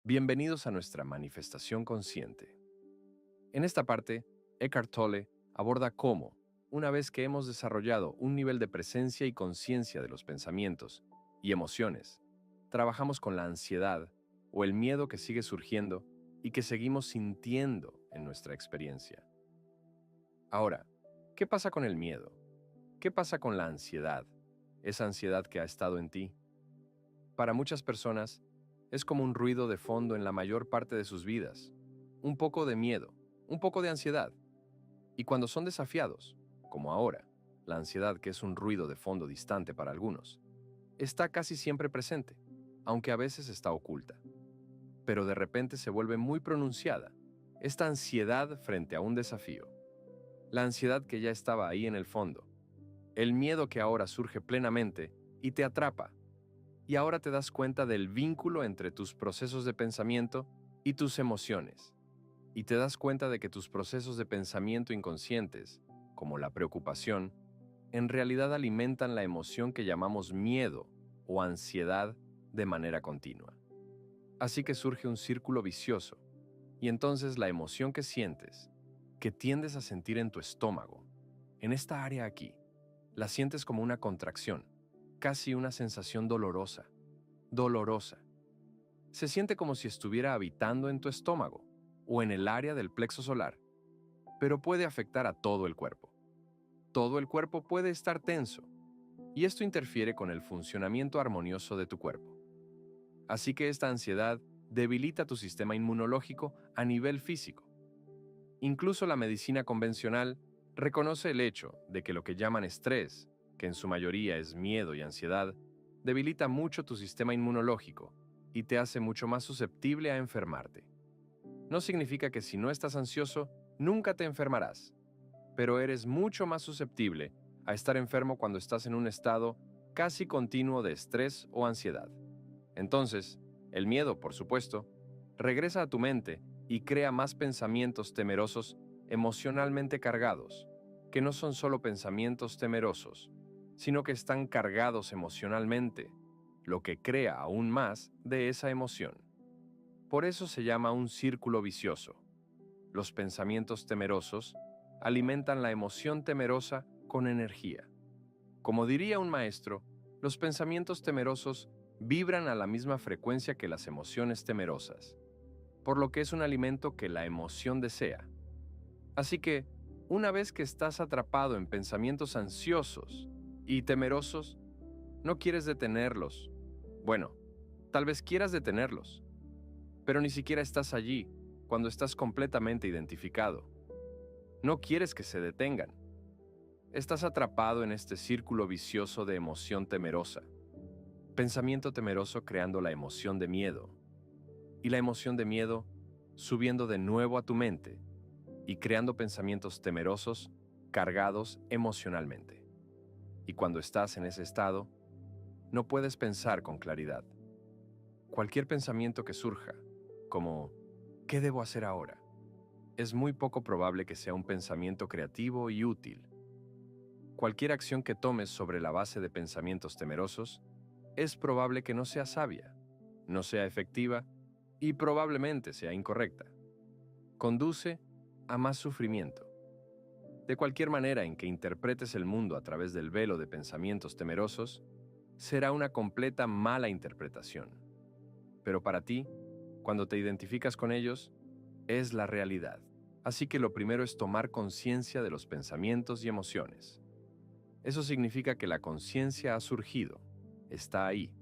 Bienvenidos a nuestra manifestación consciente. En esta parte, Eckhart Tolle aborda cómo, una vez que hemos desarrollado un nivel de presencia y conciencia de los pensamientos y emociones, trabajamos con la ansiedad o el miedo que sigue surgiendo y que seguimos sintiendo en nuestra experiencia. Ahora, ¿qué pasa con el miedo? ¿Qué pasa con la ansiedad? Esa ansiedad que ha estado en ti. Para muchas personas, es como un ruido de fondo en la mayor parte de sus vidas. Un poco de miedo, un poco de ansiedad. Y cuando son desafiados, como ahora, la ansiedad, que es un ruido de fondo distante para algunos, está casi siempre presente, aunque a veces está oculta. Pero de repente se vuelve muy pronunciada, esta ansiedad frente a un desafío. La ansiedad que ya estaba ahí en el fondo. El miedo que ahora surge plenamente y te atrapa. Y ahora te das cuenta del vínculo entre tus procesos de pensamiento y tus emociones. Y te das cuenta de que tus procesos de pensamiento inconscientes, como la preocupación, en realidad alimentan la emoción que llamamos miedo o ansiedad de manera continua. Así que surge un círculo vicioso, y entonces la emoción que sientes, que tiendes a sentir en tu estómago, en esta área aquí, la sientes como una contracción, casi una sensación dolorosa. Dolorosa. Se siente como si estuviera habitando en tu estómago o en el área del plexo solar, pero puede afectar a todo el cuerpo. Todo el cuerpo puede estar tenso, y esto interfiere con el funcionamiento armonioso de tu cuerpo. Así que esta ansiedad debilita tu sistema inmunológico a nivel físico. Incluso la medicina convencional reconoce el hecho de que lo que llaman estrés, que en su mayoría es miedo y ansiedad, debilita mucho tu sistema inmunológico y te hace mucho más susceptible a enfermarte. No significa que si no estás ansioso, nunca te enfermarás, pero eres mucho más susceptible a estar enfermo cuando estás en un estado casi continuo de estrés o ansiedad. Entonces, el miedo, por supuesto, regresa a tu mente y crea más pensamientos temerosos emocionalmente cargados, que no son solo pensamientos temerosos, sino que están cargados emocionalmente, lo que crea aún más de esa emoción. Por eso se llama un círculo vicioso. Los pensamientos temerosos alimentan la emoción temerosa con energía. Como diría un maestro, los pensamientos temerosos vibran a la misma frecuencia que las emociones temerosas, por lo que es un alimento que la emoción desea. Así que, una vez que estás atrapado en pensamientos ansiosos y temerosos, no quieres detenerlos. Bueno, tal vez quieras detenerlos, pero ni siquiera estás allí cuando estás completamente identificado. No quieres que se detengan. Estás atrapado en este círculo vicioso de emoción temerosa. Pensamiento temeroso creando la emoción de miedo. Y la emoción de miedo subiendo de nuevo a tu mente y creando pensamientos temerosos cargados emocionalmente. Y cuando estás en ese estado, no puedes pensar con claridad. Cualquier pensamiento que surja, como ¿qué debo hacer ahora?, es muy poco probable que sea un pensamiento creativo y útil. Cualquier acción que tomes sobre la base de pensamientos temerosos es probable que no sea sabia, no sea efectiva y probablemente sea incorrecta. Conduce a más sufrimiento. De cualquier manera en que interpretes el mundo a través del velo de pensamientos temerosos, será una completa mala interpretación. Pero para ti, cuando te identificas con ellos, es la realidad. Así que lo primero es tomar conciencia de los pensamientos y emociones. Eso significa que la conciencia ha surgido, está ahí.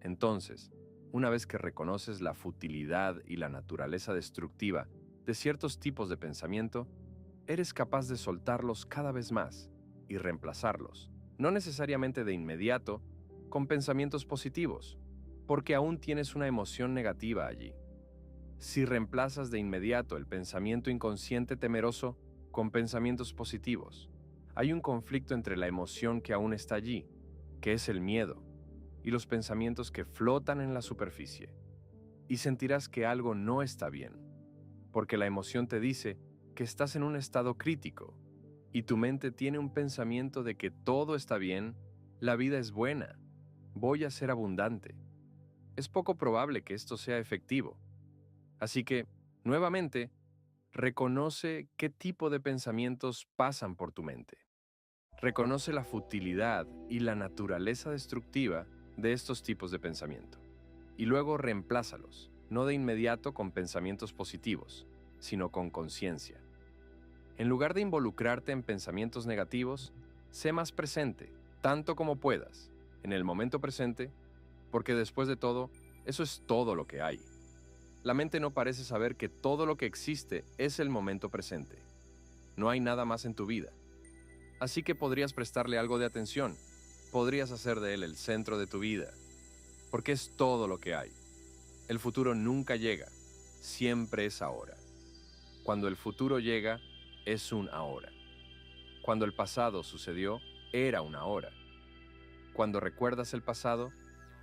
Entonces, una vez que reconoces la futilidad y la naturaleza destructiva de ciertos tipos de pensamiento, eres capaz de soltarlos cada vez más y reemplazarlos, no necesariamente de inmediato, con pensamientos positivos, porque aún tienes una emoción negativa allí. Si reemplazas de inmediato el pensamiento inconsciente temeroso con pensamientos positivos, hay un conflicto entre la emoción que aún está allí, que es el miedo, y los pensamientos que flotan en la superficie. Y sentirás que algo no está bien, porque la emoción te dice que estás en un estado crítico, y tu mente tiene un pensamiento de que todo está bien, la vida es buena, voy a ser abundante. Es poco probable que esto sea efectivo, Así que, nuevamente, reconoce qué tipo de pensamientos pasan por tu mente. Reconoce la futilidad y la naturaleza destructiva de estos tipos de pensamiento. Y luego reemplázalos, no de inmediato con pensamientos positivos, sino con conciencia. En lugar de involucrarte en pensamientos negativos, sé más presente, tanto como puedas, en el momento presente, porque después de todo, eso es todo lo que hay. La mente no parece saber que todo lo que existe es el momento presente. No hay nada más en tu vida. Así que podrías prestarle algo de atención, podrías hacer de él el centro de tu vida, porque es todo lo que hay. El futuro nunca llega, siempre es ahora. Cuando el futuro llega, es un ahora. Cuando el pasado sucedió, era un ahora. Cuando recuerdas el pasado,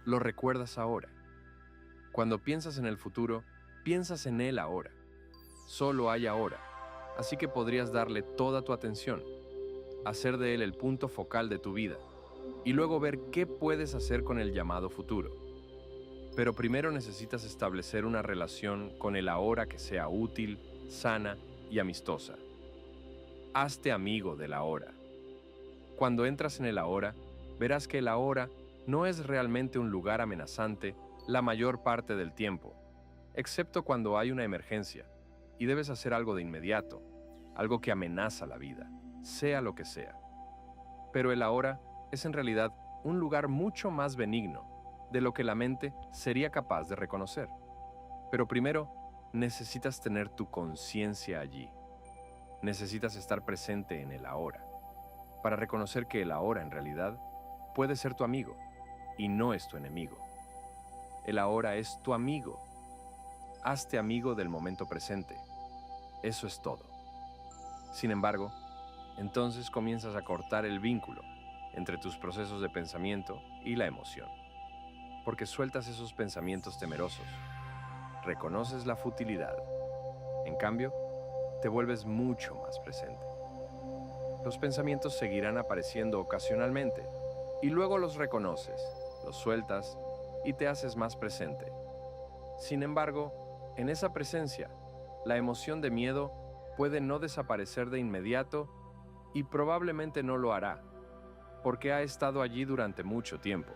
lo recuerdas ahora. Cuando piensas en el futuro, piensas en él ahora. Solo hay ahora, así que podrías darle toda tu atención, hacer de él el punto focal de tu vida, y luego ver qué puedes hacer con el llamado futuro. Pero primero necesitas establecer una relación con el ahora que sea útil, sana y amistosa. Hazte amigo del ahora. Cuando entras en el ahora, verás que el ahora no es realmente un lugar amenazante la mayor parte del tiempo, excepto cuando hay una emergencia y debes hacer algo de inmediato, algo que amenaza la vida, sea lo que sea. Pero el ahora es en realidad un lugar mucho más benigno de lo que la mente sería capaz de reconocer. Pero primero, necesitas tener tu conciencia allí. Necesitas estar presente en el ahora, para reconocer que el ahora en realidad puede ser tu amigo y no es tu enemigo. El ahora es tu amigo. Hazte amigo del momento presente. Eso es todo. Sin embargo, entonces comienzas a cortar el vínculo entre tus procesos de pensamiento y la emoción, porque sueltas esos pensamientos temerosos, reconoces la futilidad. En cambio, te vuelves mucho más presente. Los pensamientos seguirán apareciendo ocasionalmente, y luego los reconoces, los sueltas y te haces más presente. Sin embargo, en esa presencia, la emoción de miedo puede no desaparecer de inmediato y probablemente no lo hará, porque ha estado allí durante mucho tiempo.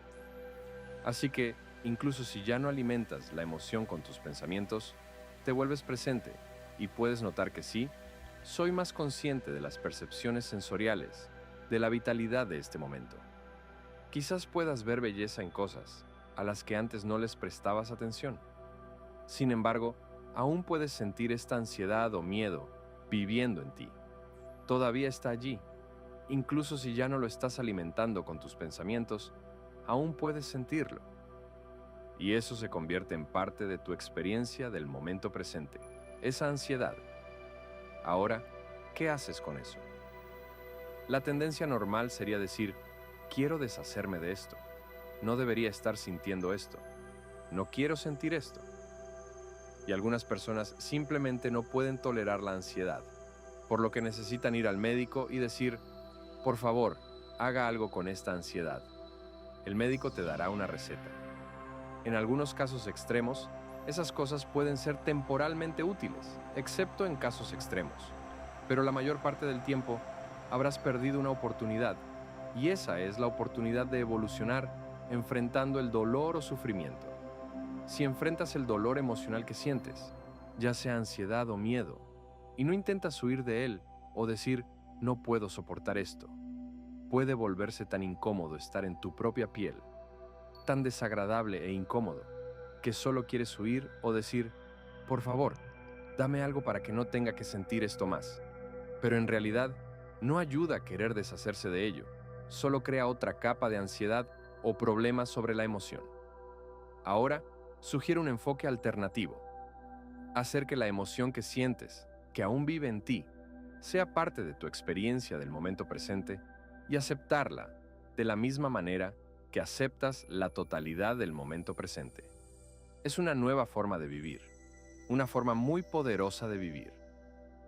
Así que, incluso si ya no alimentas la emoción con tus pensamientos, te vuelves presente y puedes notar que sí, soy más consciente de las percepciones sensoriales, de la vitalidad de este momento. Quizás puedas ver belleza en cosas a las que antes no les prestabas atención. Sin embargo, aún puedes sentir esta ansiedad o miedo viviendo en ti. Todavía está allí. Incluso si ya no lo estás alimentando con tus pensamientos, aún puedes sentirlo. Y eso se convierte en parte de tu experiencia del momento presente, esa ansiedad. Ahora, ¿qué haces con eso? La tendencia normal sería decir, quiero deshacerme de esto. No debería estar sintiendo esto. No quiero sentir esto. Y algunas personas simplemente no pueden tolerar la ansiedad, por lo que necesitan ir al médico y decir, por favor, haga algo con esta ansiedad. El médico te dará una receta. En algunos casos extremos, esas cosas pueden ser temporalmente útiles, excepto en casos extremos. Pero la mayor parte del tiempo habrás perdido una oportunidad, y esa es la oportunidad de evolucionar enfrentando el dolor o sufrimiento. Si enfrentas el dolor emocional que sientes, ya sea ansiedad o miedo, y no intentas huir de él o decir, no puedo soportar esto, puede volverse tan incómodo estar en tu propia piel, tan desagradable e incómodo, que solo quieres huir o decir, por favor, dame algo para que no tenga que sentir esto más. Pero en realidad, no ayuda a querer deshacerse de ello, solo crea otra capa de ansiedad o problemas sobre la emoción. Ahora, sugiere un enfoque alternativo. Hacer que la emoción que sientes, que aún vive en ti, sea parte de tu experiencia del momento presente y aceptarla de la misma manera que aceptas la totalidad del momento presente. Es una nueva forma de vivir, una forma muy poderosa de vivir,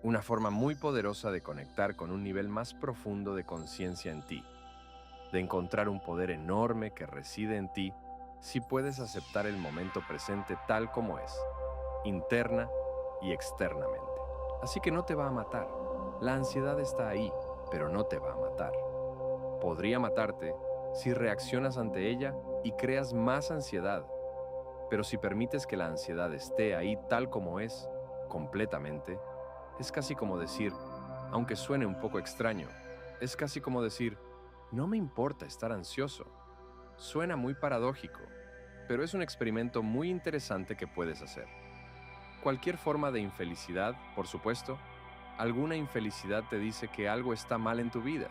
una forma muy poderosa de conectar con un nivel más profundo de conciencia en ti, de encontrar un poder enorme que reside en ti si puedes aceptar el momento presente tal como es. interna y externamente. Así que no te va a matar. La ansiedad está ahí, pero no te va a matar. Podría matarte si reaccionas ante ella y creas más ansiedad, pero si permites que la ansiedad esté ahí tal como es, completamente, es casi como decir, aunque suene un poco extraño, es casi como decir, no me importa estar ansioso. Suena muy paradójico, pero es un experimento muy interesante que puedes hacer. Cualquier forma de infelicidad, por supuesto, alguna infelicidad te dice que algo está mal en tu vida.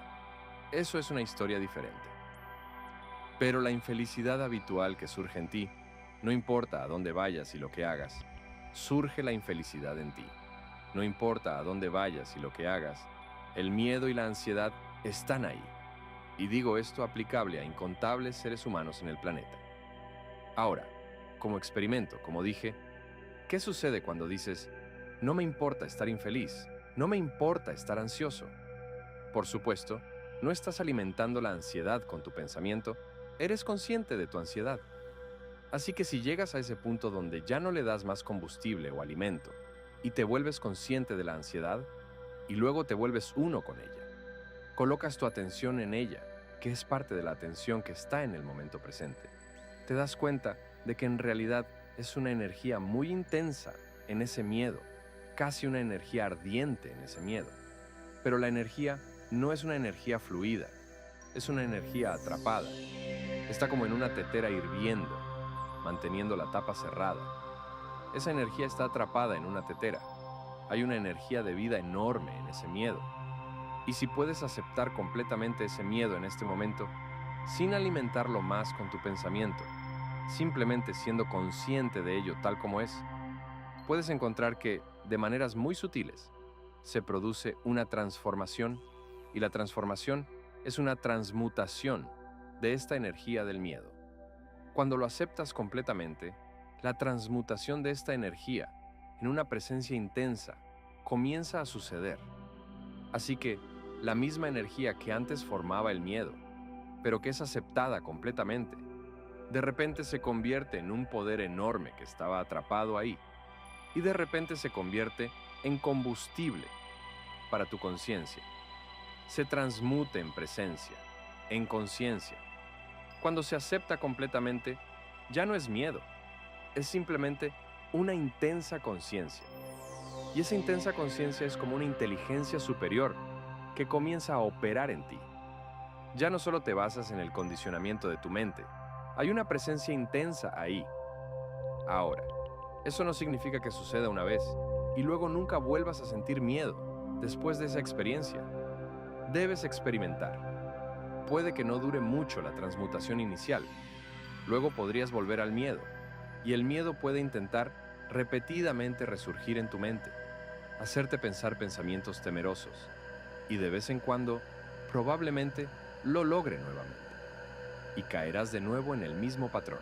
Eso es una historia diferente. Pero la infelicidad habitual que surge en ti, no importa a dónde vayas y lo que hagas, surge la infelicidad en ti. No importa a dónde vayas y lo que hagas, el miedo y la ansiedad están ahí. Y digo esto aplicable a incontables seres humanos en el planeta. Ahora, como experimento, como dije, ¿qué sucede cuando dices, no me importa estar infeliz, no me importa estar ansioso? Por supuesto, no estás alimentando la ansiedad con tu pensamiento, eres consciente de tu ansiedad. Así que si llegas a ese punto donde ya no le das más combustible o alimento y te vuelves consciente de la ansiedad y luego te vuelves uno con ella, colocas tu atención en ella, que es parte de la atención que está en el momento presente, te das cuenta de que en realidad es una energía muy intensa en ese miedo, casi una energía ardiente en ese miedo. Pero la energía no es una energía fluida, es una energía atrapada. Está como en una tetera hirviendo, manteniendo la tapa cerrada. Esa energía está atrapada en una tetera. Hay una energía de vida enorme en ese miedo. Y si puedes aceptar completamente ese miedo en este momento, sin alimentarlo más con tu pensamiento, simplemente siendo consciente de ello tal como es, puedes encontrar que, de maneras muy sutiles, se produce una transformación, y la transformación es una transmutación de esta energía del miedo. Cuando lo aceptas completamente, la transmutación de esta energía en una presencia intensa comienza a suceder. Así que, la misma energía que antes formaba el miedo, pero que es aceptada completamente, de repente se convierte en un poder enorme que estaba atrapado ahí, y de repente se convierte en combustible para tu conciencia. Se transmute en presencia, en conciencia. Cuando se acepta completamente, ya no es miedo, es simplemente una intensa conciencia. Y esa intensa conciencia es como una inteligencia superior que comienza a operar en ti. Ya no solo te basas en el condicionamiento de tu mente, hay una presencia intensa ahí. Ahora, eso no significa que suceda una vez y luego nunca vuelvas a sentir miedo después de esa experiencia. Debes experimentar. Puede que no dure mucho la transmutación inicial. Luego podrías volver al miedo, y el miedo puede intentar repetidamente resurgir en tu mente, hacerte pensar pensamientos temerosos, y de vez en cuando, probablemente, lo logre nuevamente, y caerás de nuevo en el mismo patrón.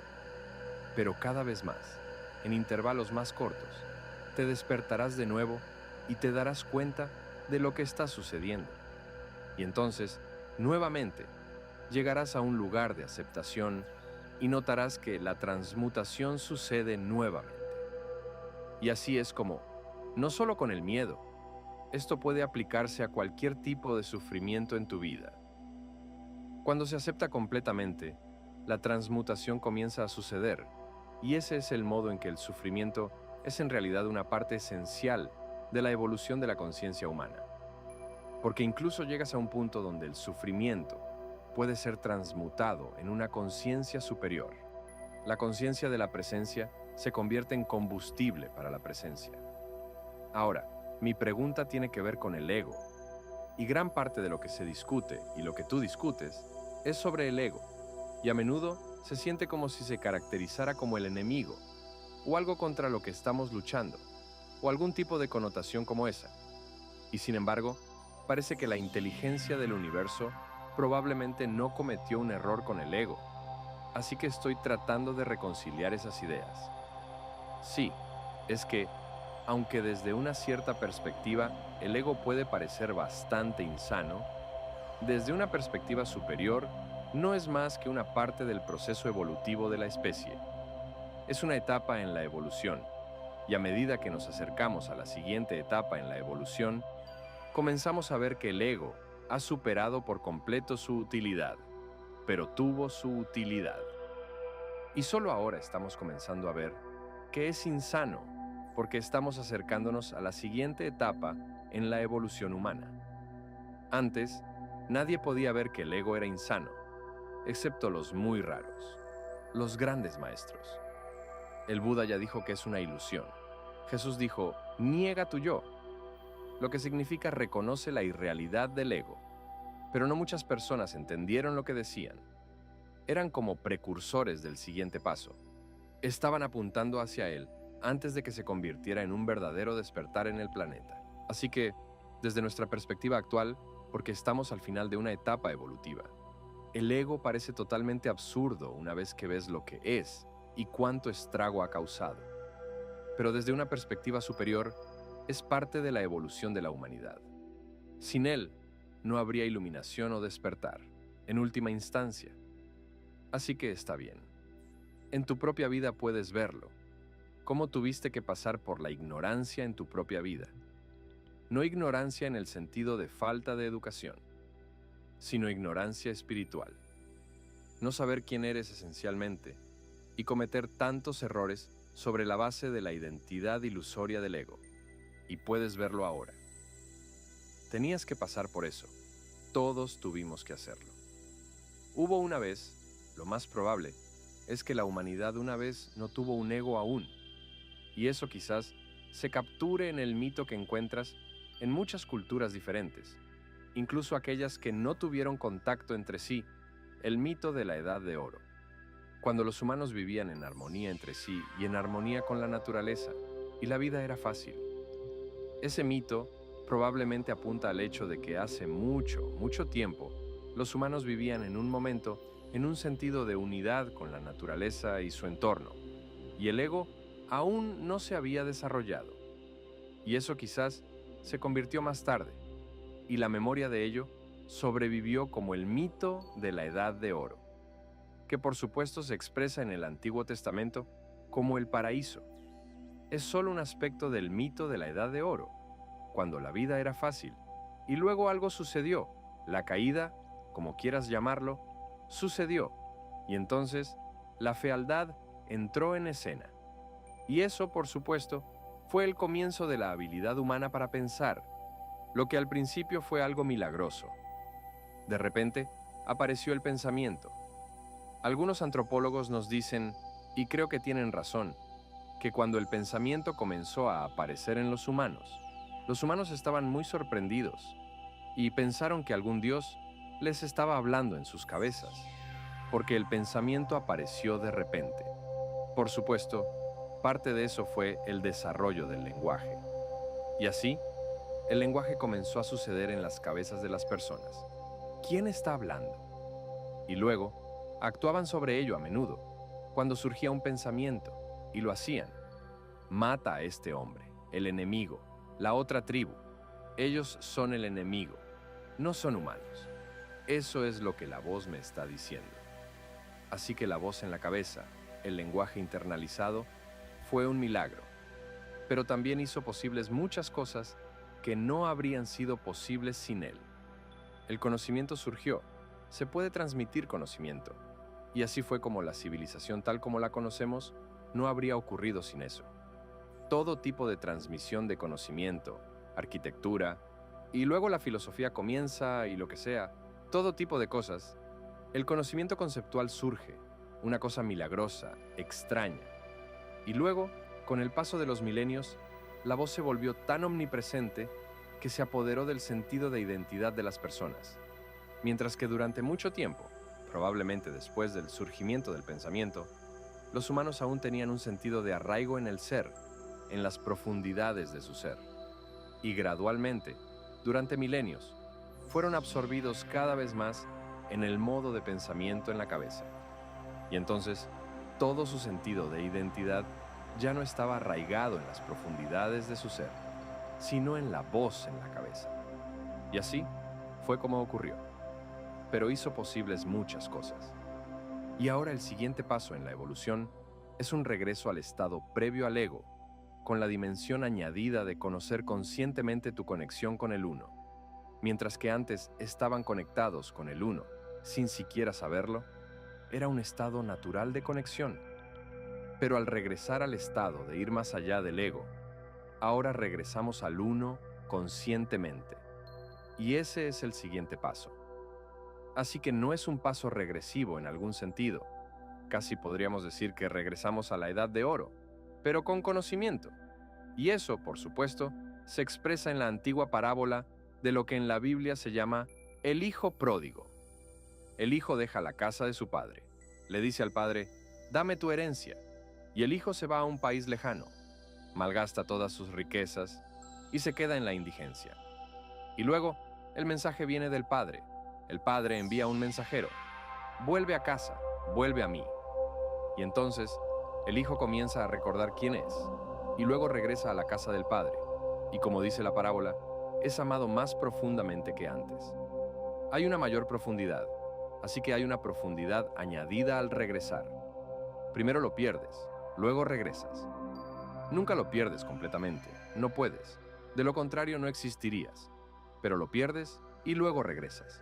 Pero cada vez más, en intervalos más cortos, te despertarás de nuevo y te darás cuenta de lo que está sucediendo. Y entonces, nuevamente, llegarás a un lugar de aceptación y notarás que la transmutación sucede nuevamente. Y así es como, no solo con el miedo, esto puede aplicarse a cualquier tipo de sufrimiento en tu vida. Cuando se acepta completamente, la transmutación comienza a suceder, y ese es el modo en que el sufrimiento es en realidad una parte esencial de la evolución de la conciencia humana. Porque incluso llegas a un punto donde el sufrimiento puede ser transmutado en una conciencia superior. La conciencia de la presencia se convierte en combustible para la presencia. Ahora, mi pregunta tiene que ver con el ego, y gran parte de lo que se discute y lo que tú discutes es sobre el ego, y a menudo se siente como si se caracterizara como el enemigo, o algo contra lo que estamos luchando, o algún tipo de connotación como esa. Y sin embargo, parece que la inteligencia del universo probablemente no cometió un error con el ego, así que estoy tratando de reconciliar esas ideas. Sí, es que, aunque desde una cierta perspectiva el ego puede parecer bastante insano, desde una perspectiva superior no es más que una parte del proceso evolutivo de la especie. Es una etapa en la evolución, Y a medida que nos acercamos a la siguiente etapa en la evolución, comenzamos a ver que el ego ha superado por completo su utilidad, pero tuvo su utilidad. Y solo ahora estamos comenzando a ver que es insano, porque estamos acercándonos a la siguiente etapa en la evolución humana. Antes, nadie podía ver que el ego era insano, excepto los muy raros, los grandes maestros. El Buda ya dijo que es una ilusión. Jesús dijo, niega tu yo, lo que significa reconoce la irrealidad del ego. Pero no muchas personas entendieron lo que decían. Eran como precursores del siguiente paso. Estaban apuntando hacia él antes de que se convirtiera en un verdadero despertar en el planeta. Así que, desde nuestra perspectiva actual, porque estamos al final de una etapa evolutiva, el ego parece totalmente absurdo una vez que ves lo que es y cuánto estrago ha causado. Pero desde una perspectiva superior, es parte de la evolución de la humanidad. Sin él, no habría iluminación o despertar, en última instancia. Así que está bien. En tu propia vida puedes verlo. Cómo tuviste que pasar por la ignorancia en tu propia vida. No ignorancia en el sentido de falta de educación, sino ignorancia espiritual. No saber quién eres esencialmente y cometer tantos errores sobre la base de la identidad ilusoria del ego. Y puedes verlo ahora. Tenías que pasar por eso. Todos tuvimos que hacerlo. Hubo una vez, lo más probable, es que la humanidad una vez no tuvo un ego aún. Y eso quizás se capture en el mito que encuentras en muchas culturas diferentes, incluso aquellas que no tuvieron contacto entre sí, el mito de la Edad de Oro. Cuando los humanos vivían en armonía entre sí y en armonía con la naturaleza, y la vida era fácil. Ese mito probablemente apunta al hecho de que hace mucho tiempo, los humanos vivían en un momento en un sentido de unidad con la naturaleza y su entorno, y el ego aún no se había desarrollado. Y eso quizás se convirtió más tarde, y la memoria de ello sobrevivió como el mito de la Edad de Oro, que por supuesto se expresa en el Antiguo Testamento como el paraíso. Es solo un aspecto del mito de la Edad de Oro, cuando la vida era fácil, y luego algo sucedió, la caída, como quieras llamarlo, sucedió, y entonces la fealdad entró en escena. Y eso, por supuesto, fue el comienzo de la habilidad humana para pensar, lo que al principio fue algo milagroso. De repente, apareció el pensamiento. Algunos antropólogos nos dicen, y creo que tienen razón, que cuando el pensamiento comenzó a aparecer en los humanos estaban muy sorprendidos y pensaron que algún dios les estaba hablando en sus cabezas, porque el pensamiento apareció de repente. Por supuesto, parte de eso fue el desarrollo del lenguaje. Y así, el lenguaje comenzó a suceder en las cabezas de las personas. ¿Quién está hablando? Y luego, actuaban sobre ello a menudo, cuando surgía un pensamiento, y lo hacían. Mata a este hombre, el enemigo, la otra tribu. Ellos son el enemigo, no son humanos. Eso es lo que la voz me está diciendo. Así que la voz en la cabeza, el lenguaje internalizado, fue un milagro. Pero también hizo posibles muchas cosas que no habrían sido posibles sin él. El conocimiento surgió, se puede transmitir conocimiento, y así fue como la civilización tal como la conocemos no habría ocurrido sin eso. Todo tipo de transmisión de conocimiento, arquitectura, y luego la filosofía comienza y lo que sea, todo tipo de cosas. El conocimiento conceptual surge, una cosa milagrosa, extraña. Y luego, con el paso de los milenios, la voz se volvió tan omnipresente que se apoderó del sentido de identidad de las personas. Mientras que durante mucho tiempo, probablemente después del surgimiento del pensamiento, los humanos aún tenían un sentido de arraigo en el ser, en las profundidades de su ser. Y gradualmente, durante milenios, fueron absorbidos cada vez más en el modo de pensamiento en la cabeza. Y entonces, todo su sentido de identidad ya no estaba arraigado en las profundidades de su ser, sino en la voz en la cabeza. Y así fue como ocurrió. Pero hizo posibles muchas cosas. Y ahora el siguiente paso en la evolución es un regreso al estado previo al ego, con la dimensión añadida de conocer conscientemente tu conexión con el uno. Mientras que antes estaban conectados con el uno, sin siquiera saberlo, era un estado natural de conexión. Pero al regresar al estado de ir más allá del ego, ahora regresamos al uno conscientemente. Y ese es el siguiente paso. Así que no es un paso regresivo en algún sentido. Casi podríamos decir que regresamos a la edad de oro, pero con conocimiento. Y eso, por supuesto, se expresa en la antigua parábola de lo que en la Biblia se llama el hijo pródigo. El hijo deja la casa de su padre. Le dice al padre, dame tu herencia. Y el hijo se va a un país lejano, malgasta todas sus riquezas y se queda en la indigencia. Y luego, el mensaje viene del padre. El padre envía un mensajero. Vuelve a casa, vuelve a mí. Y entonces, el hijo comienza a recordar quién es, y luego regresa a la casa del padre. Y como dice la parábola, es amado más profundamente que antes. Hay una mayor profundidad, así que hay una profundidad añadida al regresar. Primero lo pierdes, luego regresas. Nunca lo pierdes completamente, no puedes. De lo contrario no existirías. Pero lo pierdes y luego regresas.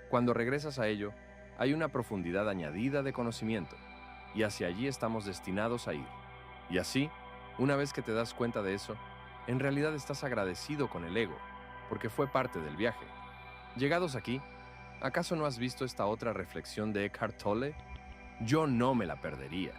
Cuando regresas a ello, hay una profundidad añadida de conocimiento, y hacia allí estamos destinados a ir. Y así, una vez que te das cuenta de eso, en realidad estás agradecido con el ego, porque fue parte del viaje. Llegados aquí, ¿acaso no has visto esta otra reflexión de Eckhart Tolle? Yo no me la perdería.